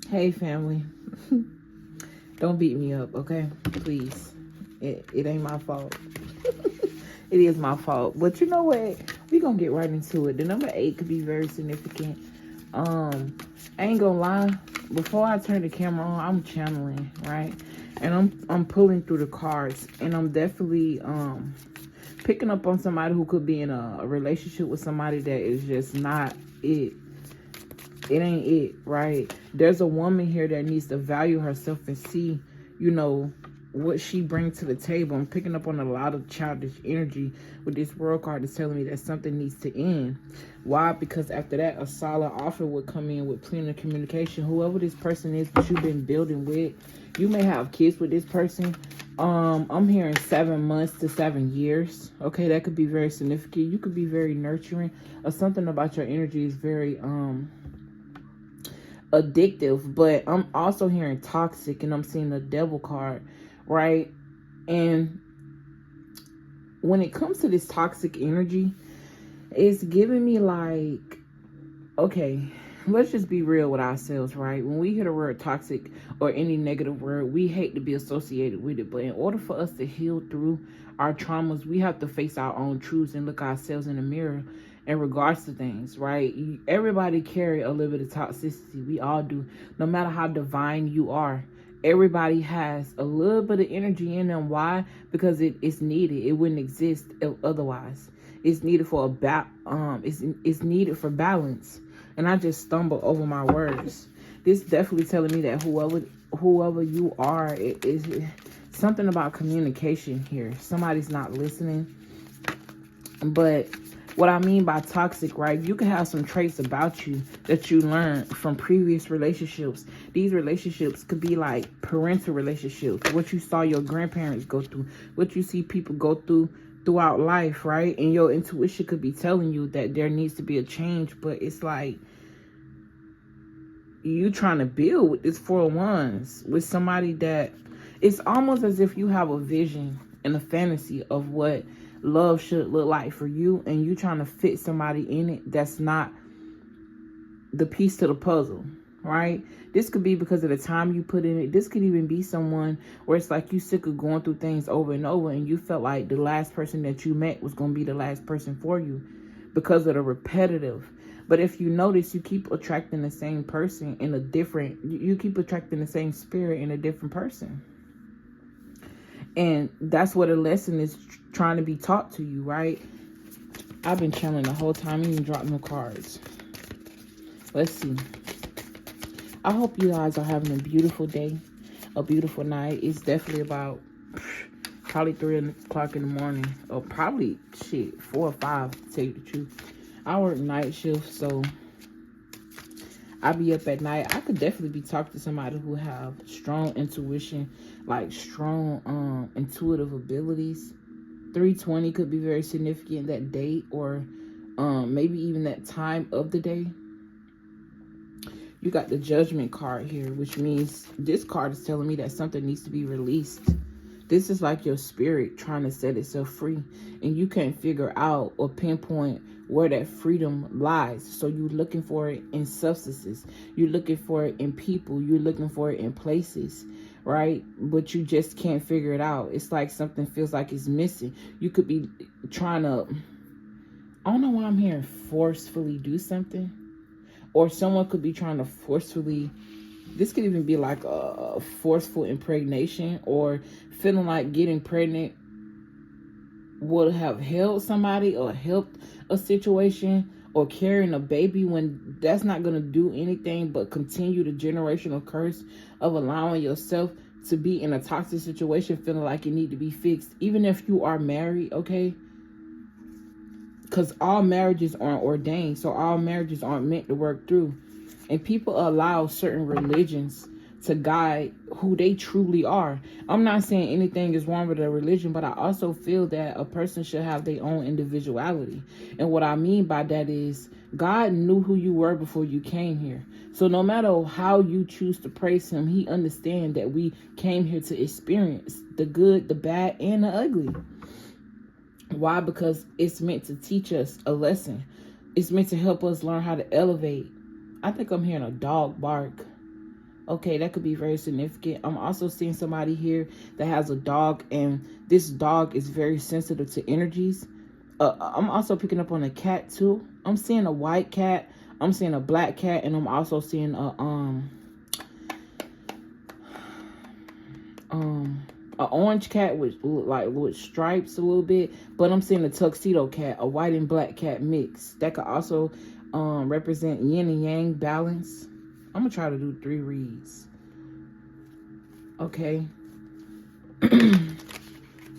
Hey, family. Don't beat me up, okay? Please. It ain't my fault. It is my fault. But you know what? We gonna get right into it. The number 8 could be very significant. I ain't gonna lie. Before I turn the camera on, I'm channeling, right? And I'm pulling through the cards, and I'm definitely picking up on somebody who could be in a relationship with somebody that is just not it. It ain't it, right? There's a woman here that needs to value herself and see, what she brings to the table. I'm picking up on a lot of childish energy with this world card that's telling me that something needs to end. Why? Because after that, a solid offer would come in with plenty of communication. Whoever this person is that you've been building with, you may have kids with this person. I'm hearing 7 months to 7 years. Okay, that could be very significant. You could be very nurturing, or something about your energy is very addictive. But I'm also hearing toxic, and I'm seeing the devil card, right? And when it comes to this toxic energy, it's giving me like, okay, let's just be real with ourselves, right? When we hear the word toxic or any negative word, we hate to be associated with it. But in order for us to heal through our traumas, we have to face our own truths and look ourselves in the mirror in regards to things, right? Everybody carry a little bit of toxicity. We all do. No matter how divine you are, everybody has a little bit of energy in them. Why? Because it's needed. It wouldn't exist otherwise. It's needed for it's needed for balance. And I just stumble over my words. This definitely telling me that whoever you are, it is something about communication here. Somebody's not listening. But what I mean by toxic, right? You can have some traits about you that you learned from previous relationships. These relationships could be like parental relationships, what you saw your grandparents go through, what you see people go through throughout life, right? And your intuition could be telling you that there needs to be a change, but it's like you trying to build with this 4 of Wands with somebody that it's almost as if you have a vision and a fantasy of what love should look like for you, and you trying to fit somebody in it that's not the piece to the puzzle, right? This could be because of the time you put in it. This could even be someone where it's like you sick of going through things over and over, and you felt like the last person that you met was going to be the last person for you because of the repetitive. But if you notice, you keep attracting the same person in a different, you keep attracting the same spirit in a different person. And that's what a lesson is trying to be taught to you, right? I've been channeling the whole time, even dropping the cards. Let's see. I hope you guys are having a beautiful day, a beautiful night. It's definitely about probably 3 o'clock in the morning, or probably 4 or 5 to tell you the truth. I work night shift, so I be up at night. I could definitely be talking to somebody who have strong intuition, like strong intuitive abilities. 320 could be very significant that day, or maybe even that time of the day. You got the Judgment card here, which means this card is telling me that something needs to be released. This is like your spirit trying to set itself free, and you can't figure out or pinpoint where that freedom lies. So you're looking for it in substances. You're looking for it in people. You're looking for it in places, right? But you just can't figure it out. It's like something feels like it's missing. You could be trying to, I don't know why I'm hearing forcefully do something. Or someone could be trying to forcefully, this could even be like a forceful impregnation, or feeling like getting pregnant would have held somebody or helped a situation, or carrying a baby when that's not going to do anything but continue the generational curse of allowing yourself to be in a toxic situation, feeling like you need to be fixed, even if you are married, okay? Because all marriages aren't ordained, so all marriages aren't meant to work through. And people allow certain religions to guide who they truly are. I'm not saying anything is wrong with a religion, but I also feel that a person should have their own individuality. And what I mean by that is God knew who you were before you came here. So no matter how you choose to praise him, he understands that we came here to experience the good, the bad, and the ugly. Why? Because it's meant to teach us a lesson. It's meant to help us learn how to elevate. I think I'm hearing a dog bark. Okay, that could be very significant. I'm also seeing somebody here that has a dog, and this dog is very sensitive to energies. I'm also picking up on a cat too. I'm seeing a white cat, I'm seeing a black cat, and I'm also seeing a orange cat with stripes a little bit, but I'm seeing a tuxedo cat, a white and black cat mix. That could also represent yin and yang balance. I'm gonna try to do 3 reads. Okay.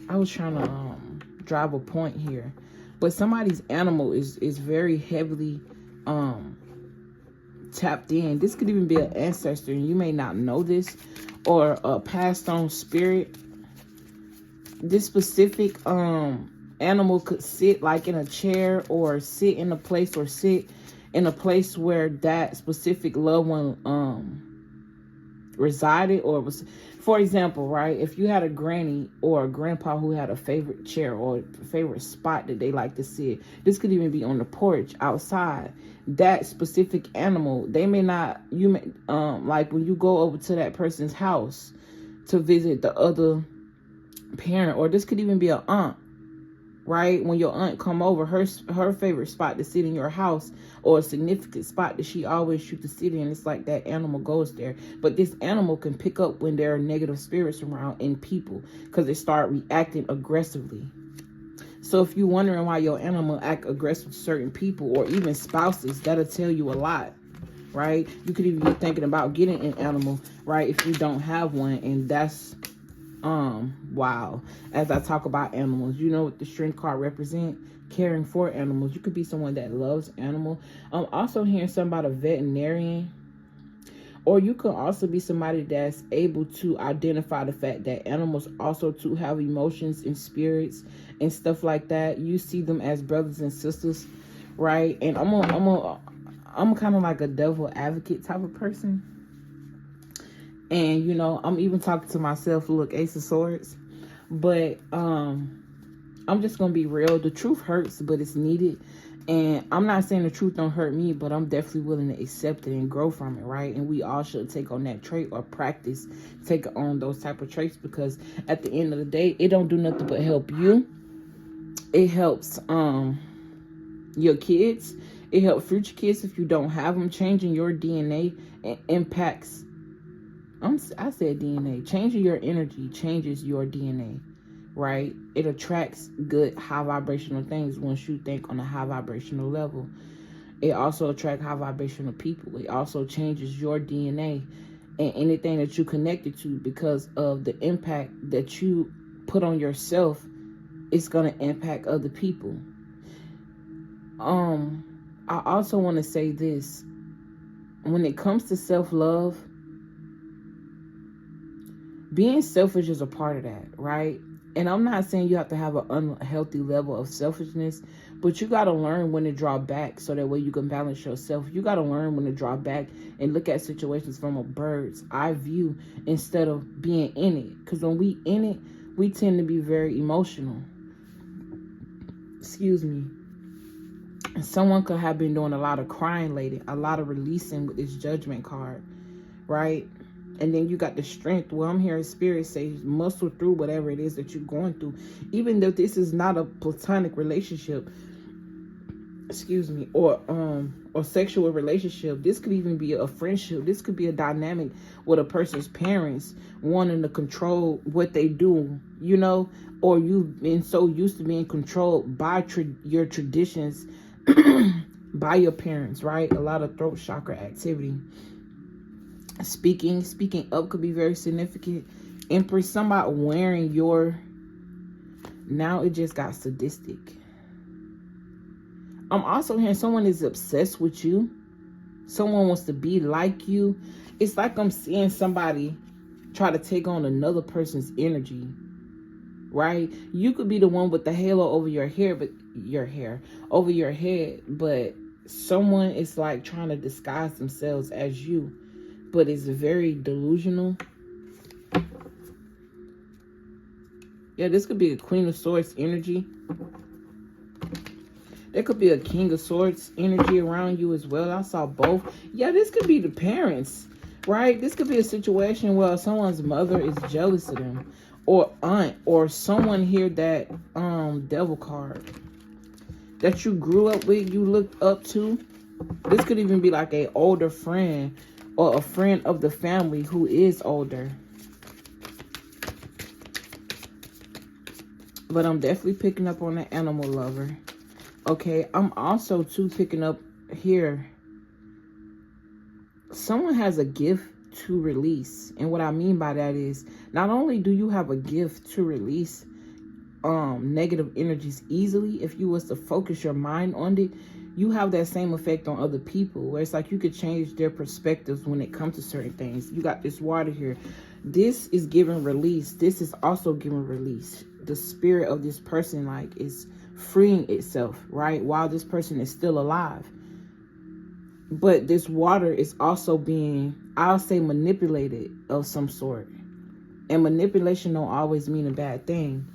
I was trying to drive a point here, but somebody's animal is very heavily tapped in. This could even be an ancestor, and you may not know this, or a passed on spirit. This specific animal could sit like in a chair, or sit in a place, or sit in a place where that specific loved one resided, or was. For example, right, if you had a granny or a grandpa who had a favorite chair or a favorite spot that they like to sit, this could even be on the porch outside. That specific animal, they may not, you may like when you go over to that person's house to visit the other parent, or this could even be an aunt, right? When your aunt come over, her favorite spot to sit in your house, or a significant spot that she always used to sit in, it's like that animal goes there. But this animal can pick up when there are negative spirits around in people, because they start reacting aggressively. So if you're wondering why your animal act aggressive to certain people, or even spouses, that'll tell you a lot, right? You could even be thinking about getting an animal, right, if you don't have one. And that's wow. As I talk about animals, you know what the strength card represent? Caring for animals. You could be someone that loves animals. I'm also hearing something about a veterinarian, or you could also be somebody that's able to identify the fact that animals also too have emotions and spirits and stuff like that. You see them as brothers and sisters, right? And I'm kind of like a devil advocate type of person. And, you know, I'm even talking to myself, look, Ace of Swords. But I'm just going to be real. The truth hurts, but it's needed. And I'm not saying the truth don't hurt me, but I'm definitely willing to accept it and grow from it, right? And we all should take on that trait, or practice take on those type of traits, because at the end of the day, it don't do nothing but help you. It helps your kids. It helps future kids if you don't have them. Changing your DNA and impacts, I said DNA. Changing your energy changes your DNA, right? It attracts good, high vibrational things once you think on a high vibrational level. It also attracts high vibrational people. It also changes your DNA and anything that you connected to, because of the impact that you put on yourself. It's going to impact other people. I also want to say this. When it comes to self-love, being selfish is a part of that, right? And I'm not saying you have to have an unhealthy level of selfishness, but you got to learn when to draw back, so that way you can balance yourself. You got to learn when to draw back and look at situations from a bird's eye view instead of being in it. Because when we in it, we tend to be very emotional. Excuse me. And someone could have been doing a lot of crying lately, a lot of releasing with this Judgment card, right? And then you got the strength. Well, I'm hearing spirit say muscle through whatever it is that you're going through. Even though this is not a platonic relationship, excuse me, or sexual relationship. This could even be a friendship. This could be a dynamic with a person's parents wanting to control what they do, you know, or you've been so used to being controlled by your traditions by your parents, right? A lot of throat chakra activity. Speaking up could be very significant. Empress, somebody wearing your, now it just got sadistic. I'm also hearing someone is obsessed with you. Someone wants to be like you. It's like I'm seeing somebody try to take on another person's energy, right? You could be the one with the halo over your hair, but over your head, but someone is like trying to disguise themselves as you, but it's very delusional. Yeah, this could be a Queen of Swords energy. There could be a King of Swords energy around you as well. I saw both. Yeah, this could be the parents, right? This could be a situation where someone's mother is jealous of them, or aunt, or someone here that devil card that you grew up with, you looked up to. This could even be like a older friend or a friend of the family who is older. But I'm definitely picking up on the animal lover. Okay, I'm also too picking up here. Someone has a gift to release. And what I mean by that is, not only do you have a gift to release negative energies easily, if you was to focus your mind on it, you have that same effect on other people, where it's like you could change their perspectives when it comes to certain things. You got this water here. This is giving release. This is also giving release. The spirit of this person like is freeing itself, right, while this person is still alive. But this water is also being, I'll say, manipulated of some sort. And manipulation don't always mean a bad thing.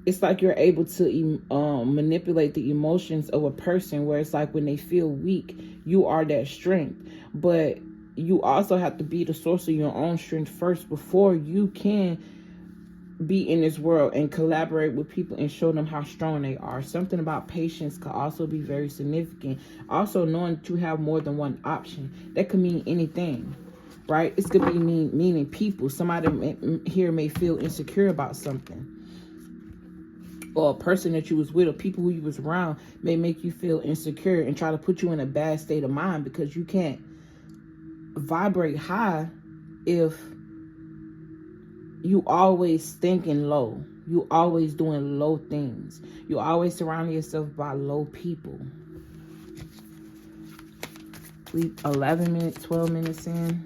It's like you're able to manipulate the emotions of a person, where it's like when they feel weak, you are that strength. But you also have to be the source of your own strength first before you can be in this world and collaborate with people and show them how strong they are. Something about patience could also be very significant. Also, knowing that you have more than one option. That could mean anything, right? It could be meaning people. Somebody here may feel insecure about something. Or a person that you was with, or people who you was around, may make you feel insecure and try to put you in a bad state of mind, because you can't vibrate high if you always thinking low. You always doing low things. You always surrounding yourself by low people. 11 minutes, 12 minutes in.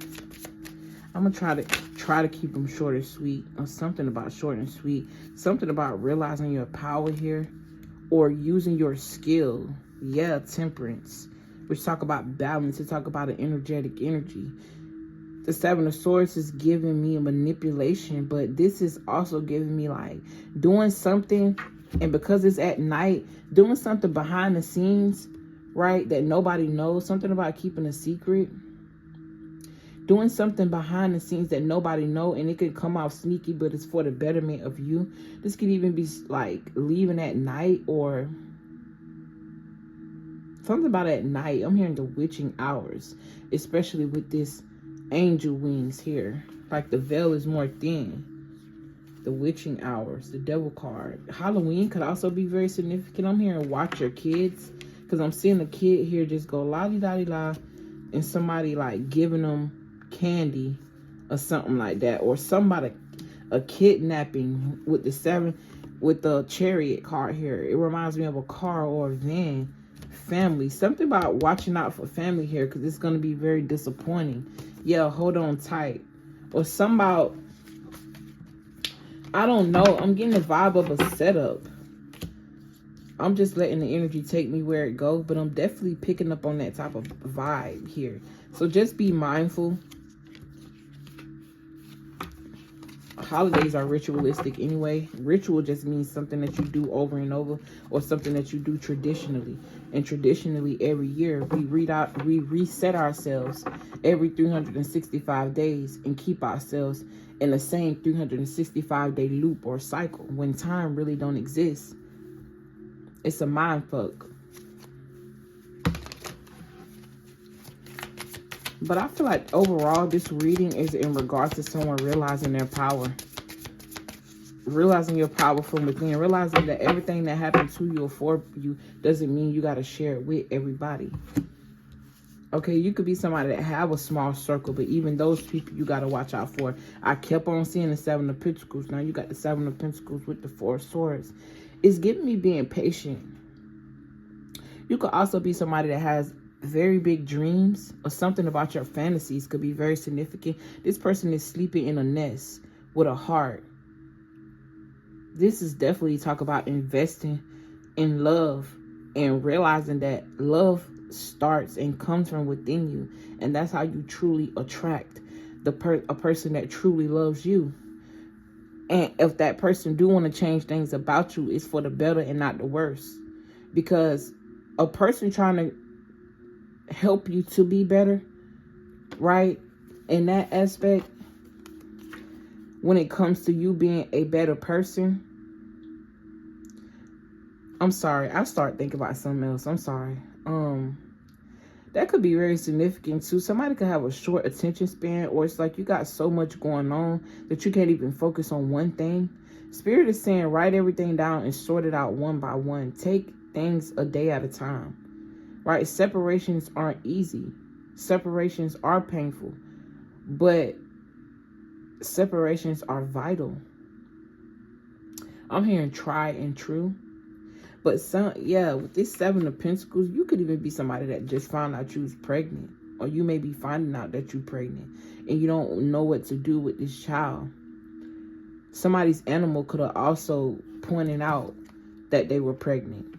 I'm gonna try to keep them short and sweet, or something about short and sweet. Something about realizing your power here, or using your skill. Yeah, temperance, which talk about balance. To talk about an energetic energy. The Seven of Swords is giving me a manipulation, but this is also giving me like doing something, and because it's at night, doing something behind the scenes, right, that nobody knows. Something about keeping a secret. Doing something behind the scenes that nobody know, and it could come out sneaky, but it's for the betterment of you. This could even be like leaving at night, or something about at night. I'm hearing the witching hours, especially with this angel wings here. Like the veil is more thin. The witching hours, the devil card. Halloween could also be very significant. I'm hearing watch your kids, because I'm seeing a kid here just go la-di-da-di-la, and somebody like giving them candy or something like that, or somebody a kidnapping with the chariot card here. It reminds me of a car or a van. Family, something about watching out for family here, because it's going to be very disappointing. Yeah, hold on tight. Or some about, I don't know, I'm getting the vibe of a setup. I'm just letting the energy take me where it goes, but I'm definitely picking up on that type of vibe here. So just be mindful. Holidays are ritualistic anyway. Ritual just means something that you do over and over, or something that you do traditionally. And traditionally, every year we reset ourselves every 365 days and keep ourselves in the same 365-day loop or cycle, when time really don't exist. It's a mind fuck. But I feel like overall this reading is in regards to someone realizing their power. Realizing your power from within. Realizing that everything that happened to you or for you doesn't mean you got to share it with everybody. Okay, you could be somebody that have a small circle, but even those people you got to watch out for. I kept on seeing the Seven of Pentacles. Now you got the Seven of Pentacles with the Four of Swords. It's giving me being patient. You could also be somebody that has very big dreams, or something about your fantasies could be very significant. This person is sleeping in a nest with a heart. This is definitely talk about investing in love and realizing that love starts and comes from within you, and that's how you truly attract a person that truly loves you. And if that person do want to change things about you, it's for the better and not the worse. Because a person trying to help you to be better, right, in that aspect, when it comes to you being a better person, I'm sorry, I start thinking about something else. I'm sorry. That could be very significant too. Somebody could have a short attention span, or it's like you got so much going on that you can't even focus on one thing. Spirit is saying write everything down and sort it out one by one. Take things a day at a time, right? Separations aren't easy. Separations are painful, but separations are vital. I'm hearing tried and true. But with this 7 of Pentacles, you could even be somebody that just found out you was pregnant. Or you may be finding out that you're pregnant and you don't know what to do with this child. Somebody's animal could have also pointed out that they were pregnant.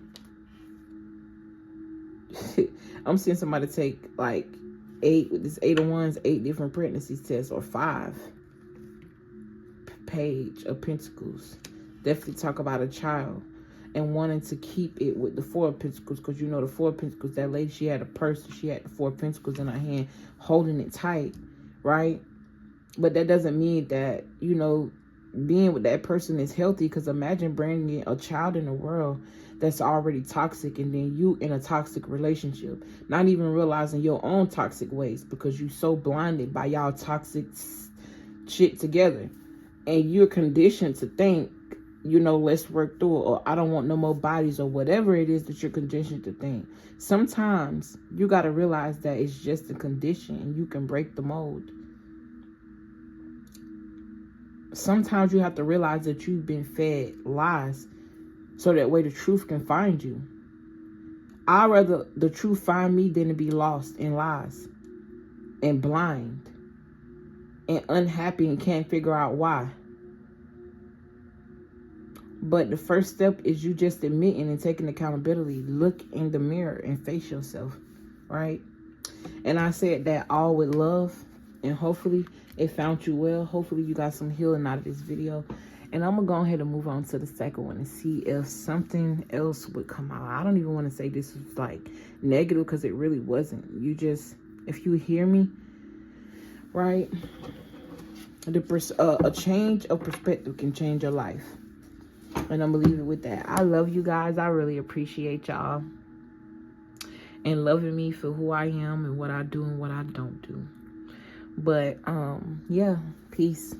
I'm seeing somebody take like 8, with this 8 of Wands, 8 different pregnancy tests, or 5. Page of Pentacles. Definitely talk about a child. And wanting to keep it with the 4 of Pentacles, because you know the 4 of Pentacles, that lady, she had a purse, she had the 4 of Pentacles in her hand, holding it tight, right? But that doesn't mean that, you know, being with that person is healthy, because imagine bringing a child in the world that's already toxic, and then you in a toxic relationship, not even realizing your own toxic ways, because you're so blinded by y'all toxic shit together, and you're conditioned to think, you know, let's work through it, or I don't want no more bodies, or whatever it is that you're conditioned to think. Sometimes you got to realize that it's just a condition and you can break the mold. Sometimes you have to realize that you've been fed lies so that way the truth can find you. I'd rather the truth find me than to be lost in lies and blind and unhappy and can't figure out why. But the first step is you just admitting and taking accountability. Look in the mirror and face yourself, right? And I said that all with love, and hopefully it found you well. Hopefully you got some healing out of this video. And I'm going to go ahead and move on to the second one and see if something else would come out. I don't even want to say this was like negative, because it really wasn't. You just, if you hear me, right? A change of perspective can change your life. And I'm going to leave it with that. I love you guys. I really appreciate y'all. And loving me for who I am and what I do and what I don't do. But, yeah. Peace.